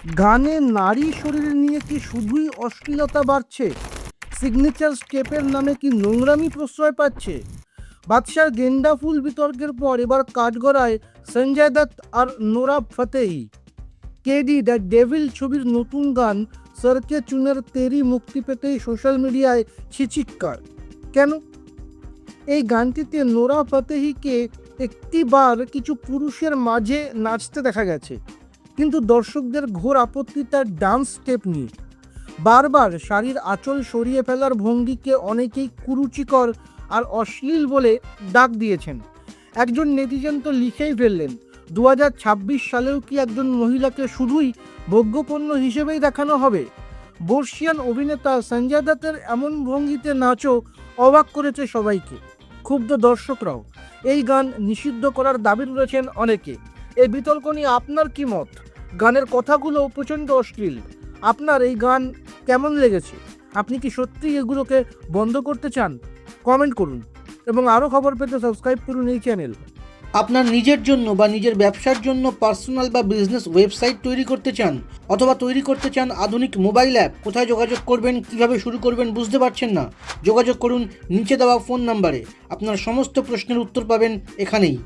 গানে নারী শরীর নিয়ে কি শুধুই অশ্লীলতা বাড়ছে? সিগনেচার স্টেপের নামে কি নোংরামি প্রশ্রয় পাচ্ছে? বাদশার গেন্দা ফুল বিতর্কের পর এবার কাঠগড়ায় সঞ্জয় দত্ত আর Nora Fatehi. KD the devil ছবির নতুন গান সরকে চুনের তেরি মুক্তি পেতেই সোশ্যাল মিডিয়ায় ছিচিৎকার। কেন? এই গানটিতে নোরা ফতেহিকে একটিবার কিছু পুরুষের মাঝে নাচতে দেখা গেছে, কিন্তু দর্শকদের ঘোর আপত্তি তার ডান্স স্টেপ নিয়ে। বারবার শাড়ির আঁচল সরিয়ে ফেলার ভঙ্গিকে অনেকেই কুরুচিকর আর অশ্লীল বলে ডাক দিয়েছেন। একজন নেটিজেন তো লিখেই ফেললেন, 2026 সালেও কি একজন মহিলাকে শুধুই ভোগ্যপণ্য হিসেবেই দেখানো হবে? বর্ষিয়ান অভিনেতা সঞ্জয় দত্তের এমন ভঙ্গিতে নাচও অবাক করেছে সবাইকে। ক্ষুব্ধ দর্শকরাও। এই গান নিষিদ্ধ করার দাবি করেছেন অনেকে। এই বিতর্ক নিয়ে আপনার কি মত? গানের কথাগুলো প্রচণ্ড অশ্লীল। আপনার এই গান কেমন লেগেছে? আপনি কি সত্যি এগুলোকে বন্ধ করতে চান? কমেন্ট করুন এবং আরও খবর পেতে সাবস্ক্রাইব করুন এই চ্যানেল। আপনার নিজের জন্য বা নিজের ব্যবসার জন্য পার্সোনাল বা বিজনেস ওয়েবসাইট তৈরি করতে চান, অথবা তৈরি করতে চান আধুনিক মোবাইল অ্যাপ, কোথায় যোগাযোগ করবেন, কিভাবে শুরু করবেন বুঝতে পারছেন না? যোগাযোগ করুন নিচে দেওয়া ফোন নাম্বারে। আপনার সমস্ত প্রশ্নের উত্তর পাবেন এখানেই।